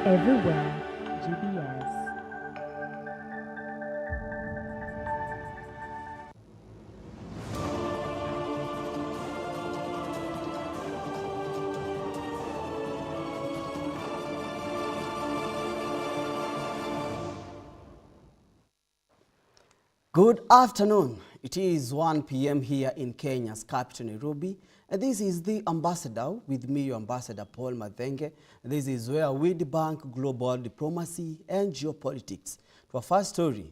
everywhere. GBS. Good afternoon. It is 1 p.m. here in Kenya's capital, Nairobi. And this is The Ambassador with me, your Ambassador Paul Mathenge. This is where we debunk global diplomacy and geopolitics. To our first story,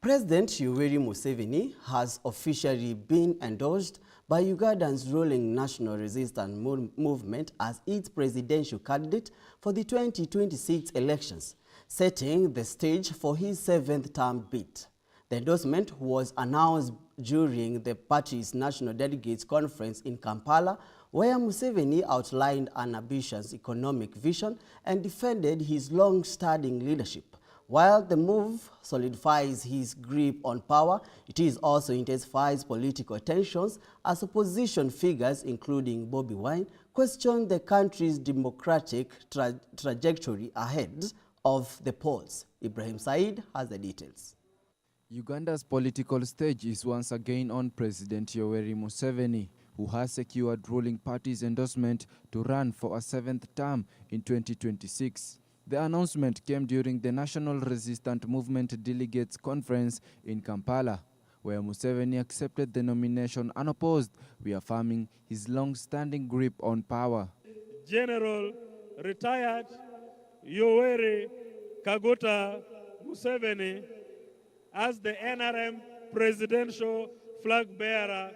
President Yoweri Museveni has officially been endorsed by Uganda's ruling National Resistance Movement as its presidential candidate for the 2026 elections, setting the stage for his seventh-term bid. The endorsement was announced during the party's National Delegates Conference in Kampala, where Museveni outlined an ambitious economic vision and defended his long-standing leadership. While the move solidifies his grip on power, it is also intensifies political tensions as opposition figures, including Bobi Wine, question the country's democratic trajectory ahead of the polls. Ibrahim Said has the details. Uganda's political stage is once again on President Yoweri Museveni, who has secured ruling party's endorsement to run for a seventh term in 2026. The announcement came during the National Resistance Movement Delegates Conference in Kampala, where Museveni accepted the nomination unopposed, reaffirming his long-standing grip on power. General retired Yoweri Kaguta Museveni as the NRM presidential flag bearer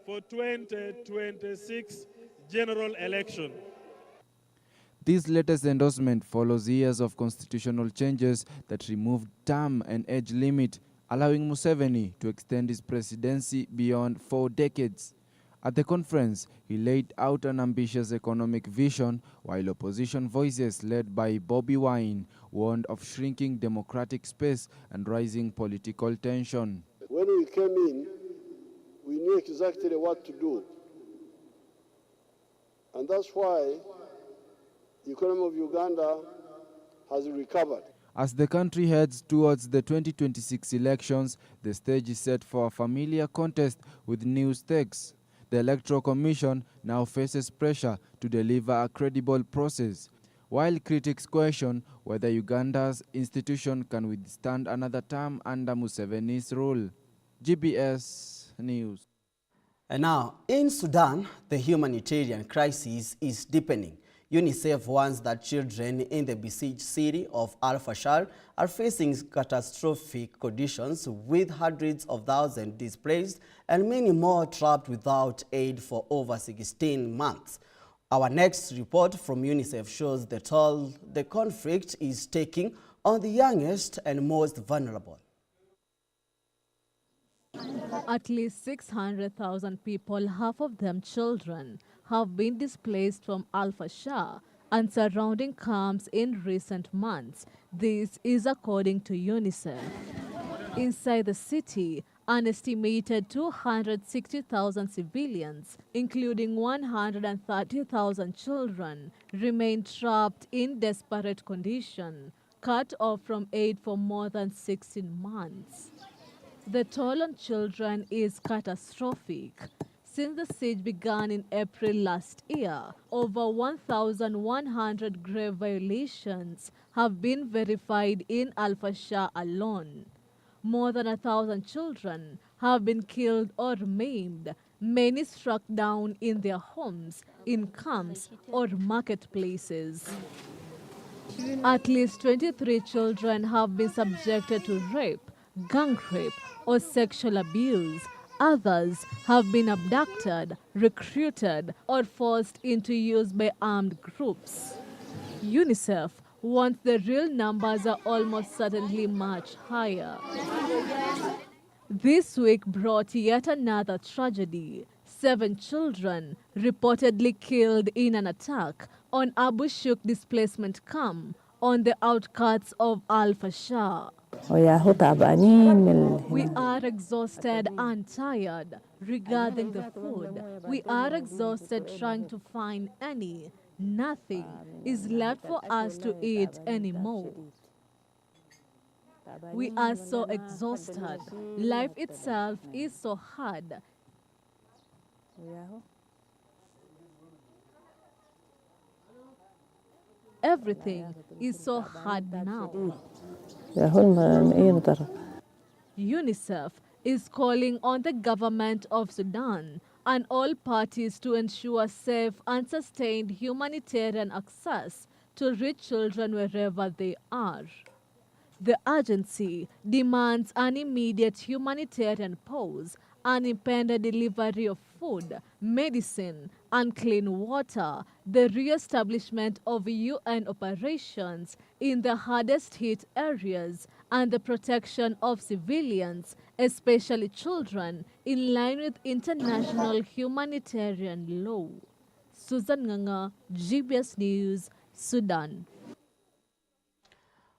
for 2026 general election. This latest endorsement follows years of constitutional changes that removed term and age limit, allowing Museveni to extend his presidency beyond 4 decades. At the conference, he laid out an ambitious economic vision, while opposition voices led by Bobi Wine warned of shrinking democratic space and rising political tension. When we came in, we knew exactly what to do. And that's why the economy of Uganda has recovered. As the country heads towards the 2026 elections, the stage is set for a familiar contest with new stakes. The Electoral Commission now faces pressure to deliver a credible process, while critics question whether Uganda's institution can withstand another term under Museveni's rule. GBS News. And now, in Sudan, the humanitarian crisis is deepening. UNICEF warns that children in the besieged city of Al-Fashar are facing catastrophic conditions, with hundreds of thousands displaced and many more trapped without aid for over 16 months. Our next report from UNICEF shows the toll the conflict is taking on the youngest and most vulnerable. At least 600,000 people, half of them children, have been displaced from Al-Fashar and surrounding camps in recent months. This is according to UNICEF. Inside the city, an estimated 260,000 civilians, including 130,000 children, remain trapped in desperate condition, cut off from aid for more than 16 months. The toll on children is catastrophic. Since the siege began in April last year, over 1,100 grave violations have been verified in Al-Fashar alone. More than 1,000 children have been killed or maimed, many struck down in their homes, in camps or marketplaces. At least 23 children have been subjected to rape, gang rape, or sexual abuse. Others have been abducted, recruited, or forced into use by armed groups. UNICEF warns the real numbers are almost certainly much higher. This week brought yet another tragedy. 7 children reportedly killed in an attack on Abu Shuk displacement camp on the outskirts of Al-Fashar. We are exhausted and tired regarding the food. We are exhausted trying to find any Nothing is left for us to eat anymore. We are so exhausted. Life itself is so hard. Everything is so hard now. UNICEF is calling on the government of Sudan and all parties to ensure safe and sustained humanitarian access to reach children wherever they are. The agency demands an immediate humanitarian pause, unimpeded delivery of food, medicine, and clean water, the re-establishment of UN operations in the hardest hit areas, and the protection of civilians, especially children, in line with international humanitarian law. Susan Nganga, GBS News, Sudan.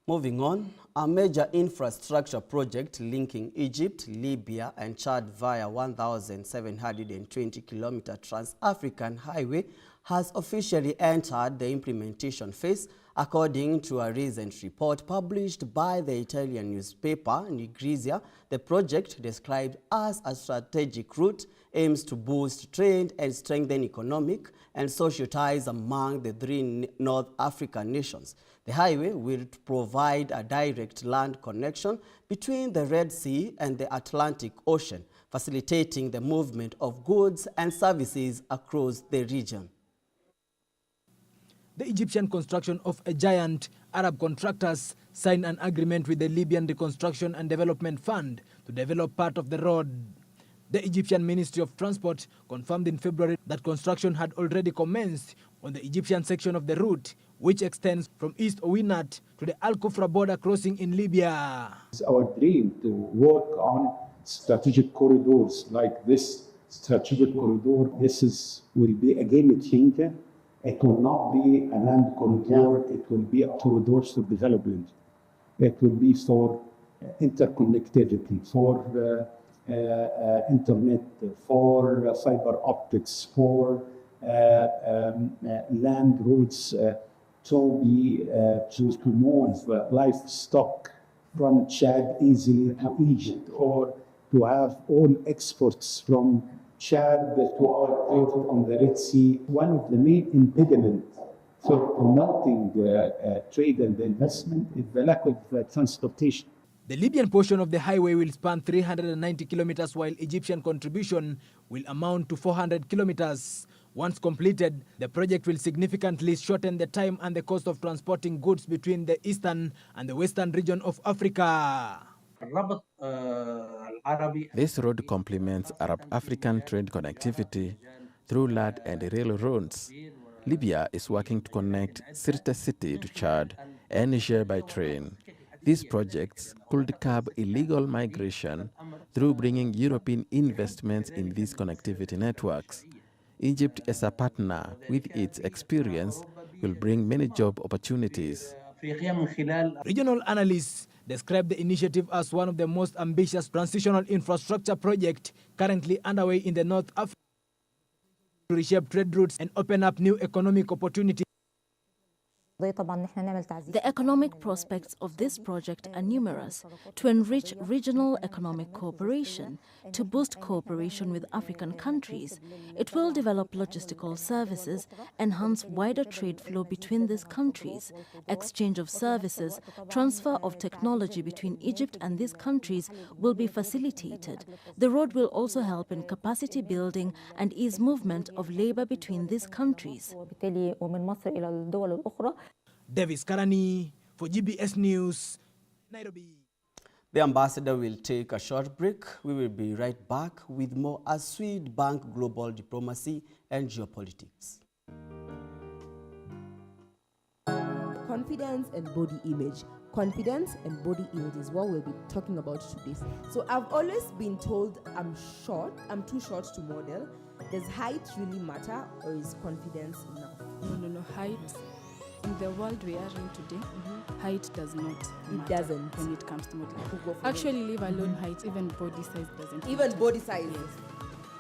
Moving on, a major infrastructure project linking Egypt, Libya, and Chad via 1,720-kilometer Trans-African Highway has officially entered the implementation phase, according to a recent report published by the Italian newspaper Nigrizia. The project, described as a strategic route, aims to boost trade and strengthen economic and social ties among the three North African nations. The highway will provide a direct land connection between the Red Sea and the Atlantic Ocean, facilitating the movement of goods and services across the region. The Egyptian construction of a giant Arab contractors signed an agreement with the Libyan Reconstruction and Development Fund to develop part of the road. The Egyptian Ministry of Transport confirmed in February that construction had already commenced on the Egyptian section of the route, which extends from East Owinat to the Al Kufra border crossing in Libya. It's our dream to work on strategic corridors like this strategic corridor. Will be a game changer. It will not be a land corridor, it will be a corridor for development. It will be for interconnectivity, for internet, for fiber optics, for land routes to move livestock from Chad easily to Egypt, or to have all exports from Chad to our port on the Red Sea. One of the main impediments for promoting trade and investment is the lack of transportation. The Libyan portion of the highway will span 390 kilometers, while Egyptian contribution will amount to 400 kilometers. Once completed, the project will significantly shorten the time and the cost of transporting goods between the eastern and the western region of Africa. This road complements Arab-African trade connectivity through land and railroads. Libya is working to connect Sirte city to Chad and Niger by train. These projects could curb illegal migration through bringing European investments in these connectivity networks. Egypt, as a partner with its experience, will bring many job opportunities. Regional analysts describe the initiative as one of the most ambitious transitional infrastructure projects currently underway in the North Africa to reshape trade routes and open up new economic opportunities. The economic prospects of this project are numerous: to enrich regional economic cooperation, to boost cooperation with African countries. It will develop logistical services, enhance wider trade flow between these countries, exchange of services, transfer of technology between Egypt and these countries will be facilitated. The road will also help in capacity building and ease movement of labor between these countries. Davis Karani for GBS News, Nairobi. The ambassador will take a short break. We will be right back with more as Swede Bank Global Diplomacy and Geopolitics. Confidence and body image. Confidence and body image is what we'll be talking about today. So I've always been told I'm too short to model. Does height really matter, or is confidence enough? No, height. In the world we are in today, height does not matter. It doesn't when it comes to modeling. Actually, leave alone height, even body size doesn't even matter. Body size. Yes.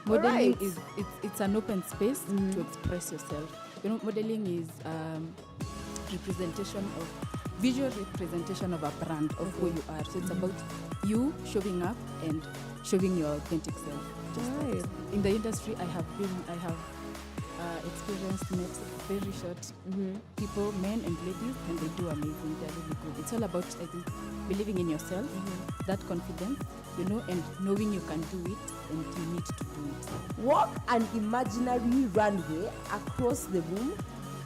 Modeling is it's an open space to express yourself. modeling is visual representation of a brand of who you are. So it's about you showing up and showing your authentic self. Right. In the industry, I have experienced, met very short people, men and ladies, and they do amazing. They're really good. It's all about, I think, believing in yourself, that confidence, and knowing you can do it and you need to do it. Walk an imaginary runway across the room,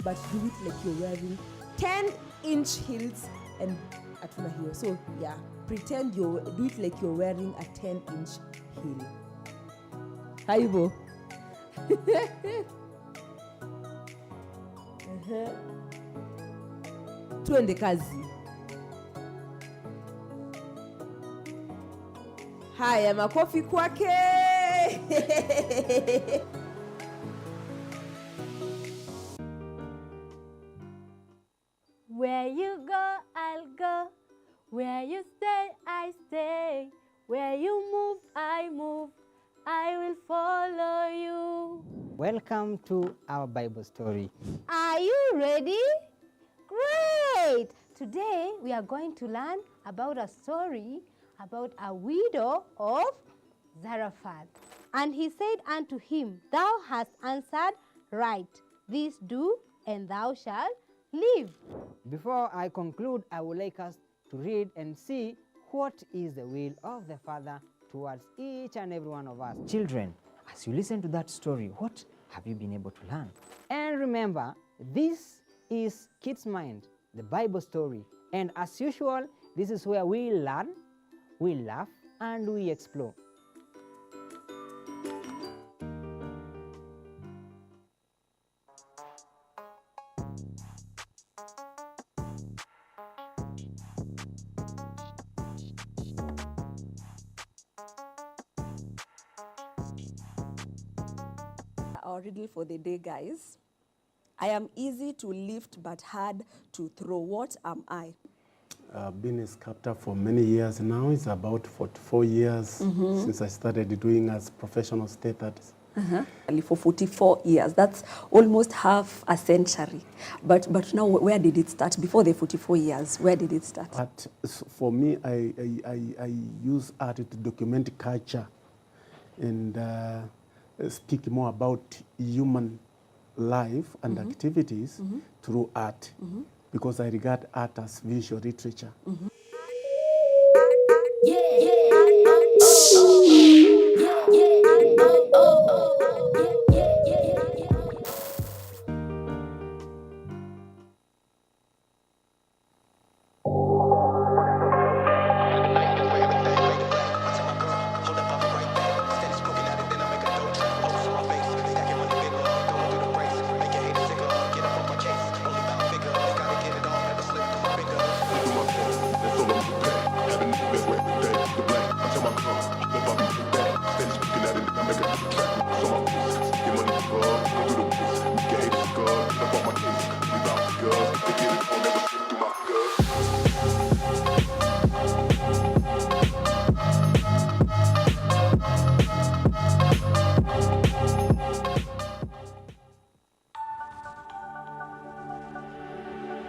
but do it like you're wearing 10-inch heels and atuna heel. So yeah, pretend do it like you're wearing a 10-inch heel. Haibo. Tuende kazi. Haya, makofi kwake. Where you go, I'll go. Where you stay, I stay. Where you move, I move. I will follow you. Welcome to our Bible story. Are you ready? Great! Today we are going to learn about a story about a widow of Zarephath. And he said unto him, Thou hast answered right. This do, and thou shalt live. Before I conclude, I would like us to read and see what is the will of the Father towards each and every one of us. Children, as you listen to that story, what have you been able to learn? And remember, this is Kids Mind, the Bible story. And as usual, this is where we learn, we laugh, and we explore. Our riddle for the day, guys. I am easy to lift but hard to throw. What am I? I've been a sculptor for many years now. It's about 44 years since I started doing as professional state artist. For 44 years. That's almost half a century. But now, where did it start? Before the 44 years, where did it start? For me, I use art to document culture and speak more about human life and activities through art, because I regard art as visual literature.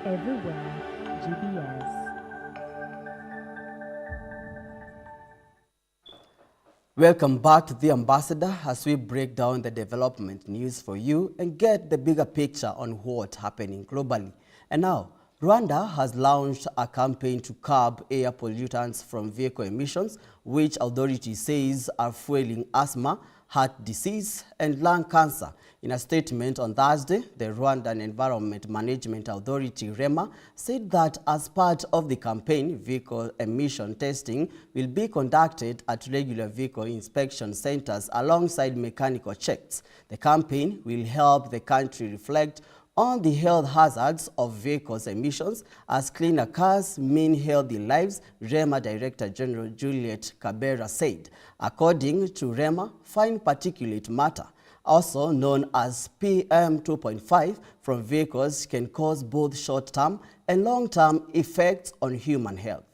Everywhere, GBS. Welcome back to The Ambassador as we break down the development news for you and get the bigger picture on what's happening globally. And now, Rwanda has launched a campaign to curb air pollutants from vehicle emissions, which authorities says are fueling asthma, heart disease, and lung cancer. In a statement on Thursday, the Rwandan Environment Management Authority, REMA, said that as part of the campaign, vehicle emission testing will be conducted at regular vehicle inspection centers alongside mechanical checks. The campaign will help the country reflect on the health hazards of vehicles emissions as cleaner cars mean healthy lives, REMA Director General Juliet Kabera said. According to REMA, fine particulate matter, also known as PM2.5, from vehicles can cause both short-term and long-term effects on human health.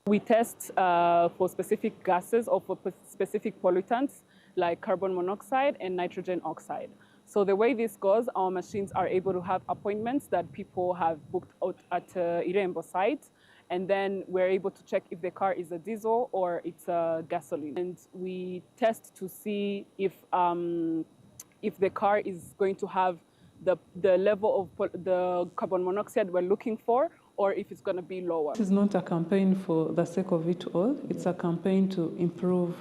We test for specific gases or for specific pollutants like carbon monoxide and nitrogen oxide. So the way this goes, our machines are able to have appointments that people have booked out at Irembo site, and then we're able to check if the car is a diesel or it's a gasoline. And we test to see if the car is going to have the level of the carbon monoxide we're looking for, or if it's going to be lower. This is not a campaign for the sake of it all. It's a campaign to improve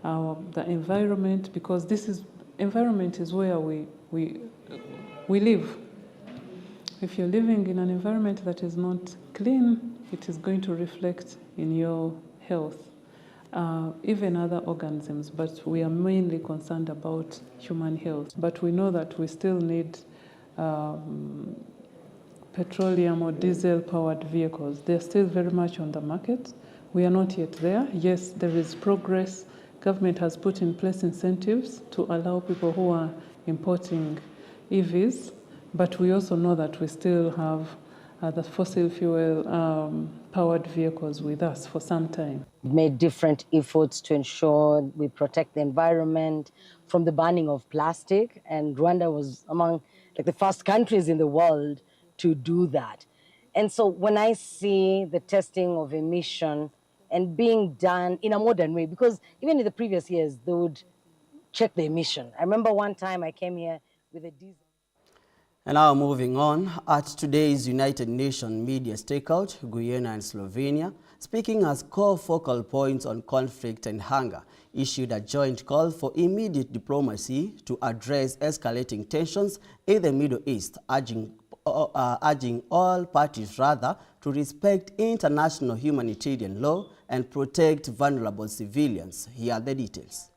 the environment, because environment is where we live. If you're living in an environment that is not clean, it is going to reflect in your health, even other organisms, but we are mainly concerned about human health. But we know that we still need petroleum or diesel-powered vehicles. They're still very much on the market. We are not yet there. Yes, there is progress. Government has put in place incentives to allow people who are importing EVs, but we also know that we still have the fossil fuel powered vehicles with us for some time. Made different efforts to ensure we protect the environment from the banning of plastic, and Rwanda was among the first countries in the world to do that. And so when I see the testing of emission and being done in a modern way, because even in the previous years, they would check the emission. I remember one time I came here with a diesel. And now moving on, at today's United Nations Media Stakeout, Guyana and Slovenia, speaking as core focal points on conflict and hunger, issued a joint call for immediate diplomacy to address escalating tensions in the Middle East, urging all parties to respect international humanitarian law and protect vulnerable civilians. Here are the details.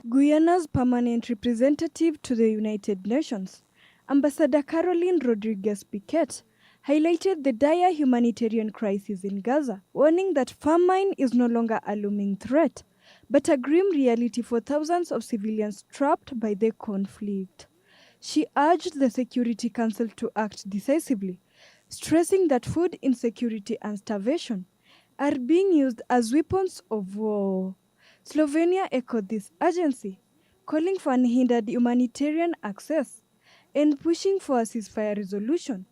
Guyana's permanent representative to the United Nations, Ambassador Caroline Rodriguez Piquet, highlighted the dire humanitarian crisis in Gaza, warning that famine is no longer a looming threat, but a grim reality for thousands of civilians trapped by the conflict. She urged the Security Council to act decisively, stressing that food insecurity and starvation are being used as weapons of war. Slovenia echoed this urgency, calling for unhindered humanitarian access and pushing for a ceasefire resolution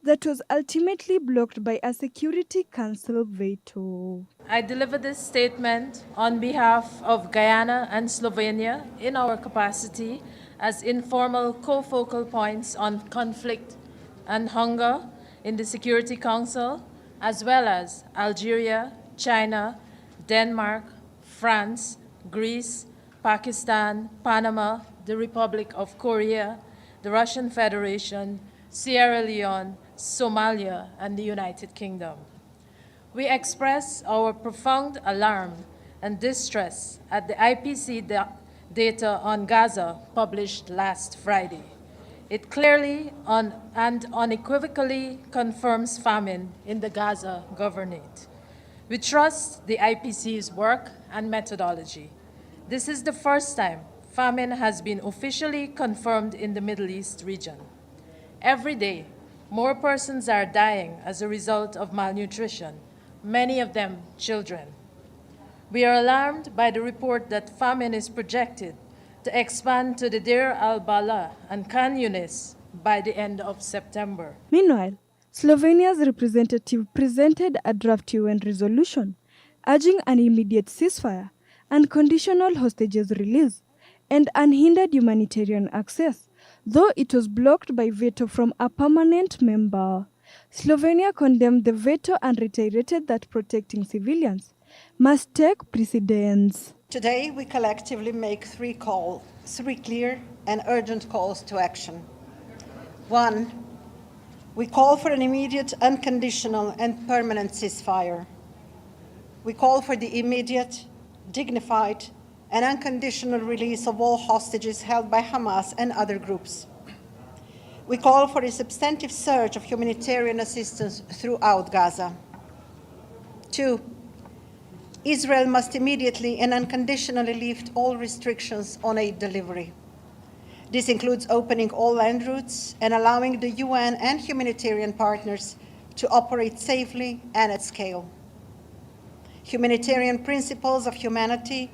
that was ultimately blocked by a Security Council veto. I deliver this statement on behalf of Guyana and Slovenia in our capacity as informal co-focal points on conflict and hunger in the Security Council, as well as Algeria, China, Denmark, France, Greece, Pakistan, Panama, the Republic of Korea, the Russian Federation, Sierra Leone, Somalia, and the United Kingdom. We express our profound alarm and distress at the IPC data on Gaza published last Friday. It clearly and unequivocally confirms famine in the Gaza Governorate. We trust the IPC's work and methodology. This is the first time famine has been officially confirmed in the Middle East region. Every day, more persons are dying as a result of malnutrition, many of them children. We are alarmed by the report that famine is projected to expand to the Deir al-Balah and Khan Yunis by the end of September. Meanwhile, Slovenia's representative presented a draft UN resolution urging an immediate ceasefire, unconditional hostages release, and unhindered humanitarian access, though it was blocked by veto from a permanent member. Slovenia condemned the veto and reiterated that protecting civilians must take precedence. Today, we collectively make three clear and urgent calls to action. 1, we call for an immediate, unconditional, and permanent ceasefire. We call for the immediate, dignified, and unconditional release of all hostages held by Hamas and other groups. We call for a substantive surge of humanitarian assistance throughout Gaza. 2, Israel must immediately and unconditionally lift all restrictions on aid delivery. This includes opening all land routes and allowing the UN and humanitarian partners to operate safely and at scale. Humanitarian principles of humanity,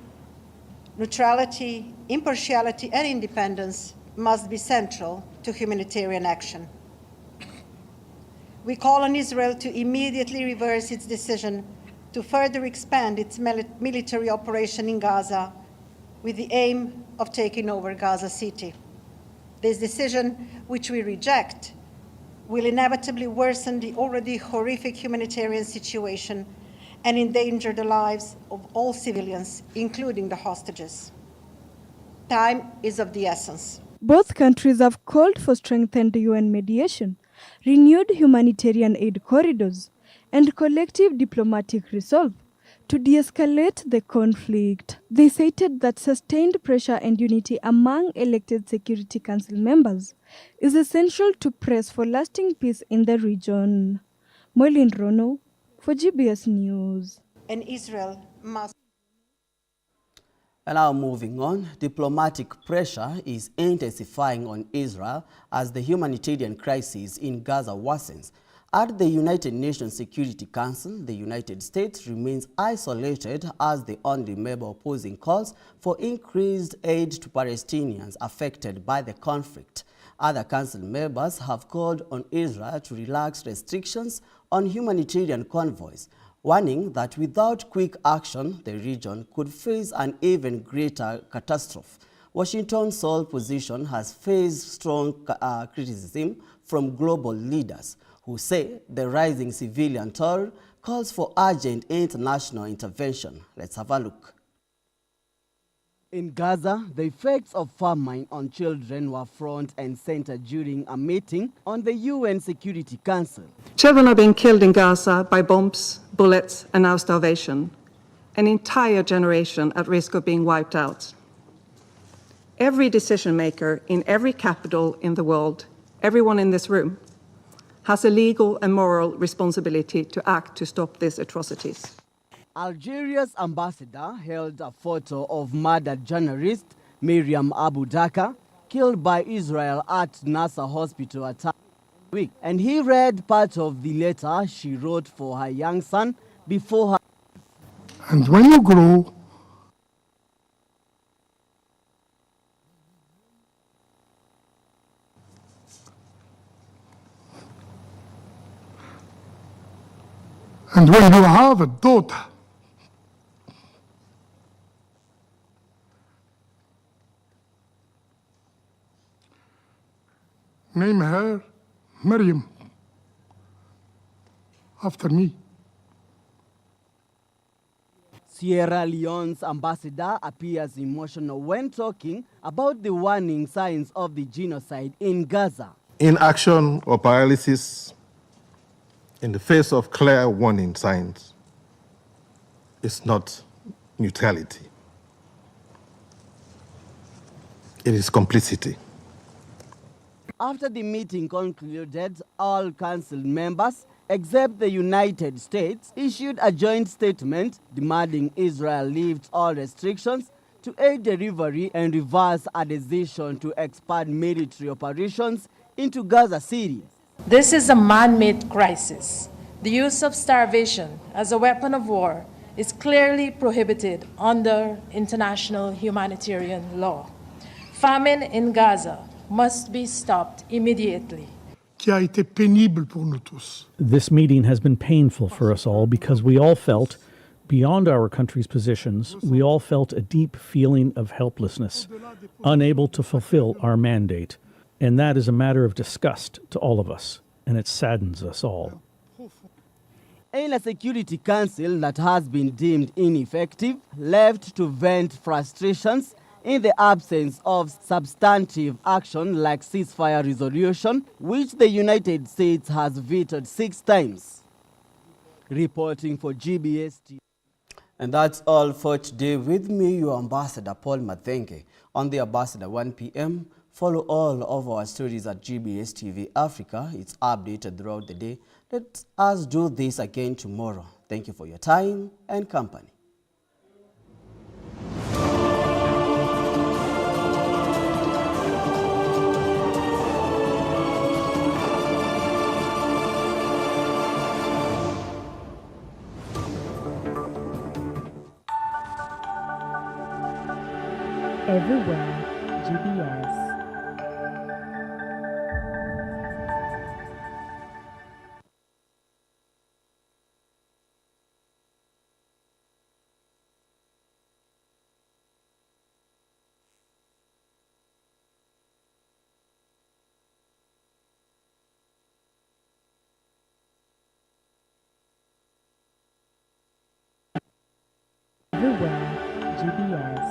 neutrality, impartiality, and independence must be central to humanitarian action. We call on Israel to immediately reverse its decision to further expand its military operation in Gaza with the aim of taking over Gaza City. This decision, which we reject, will inevitably worsen the already horrific humanitarian situation and endanger the lives of all civilians, including the hostages. Time is of the essence. Both countries have called for strengthened UN mediation, renewed humanitarian aid corridors, and collective diplomatic resolve to de-escalate the conflict. They stated that sustained pressure and unity among elected Security Council members is essential to press for lasting peace in the region. Moilin Rono for GBS News. And Israel must. And now moving on, diplomatic pressure is intensifying on Israel as the humanitarian crisis in Gaza worsens. At the United Nations Security Council, the United States remains isolated as the only member opposing calls for increased aid to Palestinians affected by the conflict. Other council members have called on Israel to relax restrictions on humanitarian convoys, warning that without quick action, the region could face an even greater catastrophe. Washington's sole position has faced strong criticism from global leaders, who say the rising civilian toll calls for urgent international intervention. Let's have a look. In Gaza, the effects of famine on children were front and center during a meeting on the UN Security Council. Children are being killed in Gaza by bombs, bullets, and now starvation. An entire generation at risk of being wiped out. Every decision maker in every capital in the world, everyone in this room, has a legal and moral responsibility to act to stop these atrocities. Algeria's ambassador held a photo of murdered journalist Miriam Abu Dhaka, killed by Israel at Nasser Hospital at week, and he read part of the letter she wrote for her young son before her. And when you grow, and when you have a daughter, name her Miriam, after me. Sierra Leone's ambassador appears emotional when talking about the warning signs of the genocide in Gaza. Inaction or paralysis in the face of clear warning signs is not neutrality. It is complicity. After the meeting concluded, all council members, except the United States, issued a joint statement demanding Israel lift all restrictions to aid delivery and reverse a decision to expand military operations into Gaza City. This is a man-made crisis. The use of starvation as a weapon of war is clearly prohibited under international humanitarian law. Famine in Gaza must be stopped immediately. This meeting has been painful for us all because we all felt, beyond our country's positions, we all felt a deep feeling of helplessness, unable to fulfill our mandate. And that is a matter of disgust to all of us, and it saddens us all. In a Security Council that has been deemed ineffective, left to vent frustrations in the absence of substantive action like ceasefire resolution, which the United States has vetoed 6 times. Reporting for GBS TV. And that's all for today. With me, your Ambassador Paul Mathenge. On the Ambassador 1 p.m., follow all of our stories at GBS TV Africa. It's updated throughout the day. Let us do this again tomorrow. Thank you for your time and company. Everywhere, GBS. Everywhere, GBS.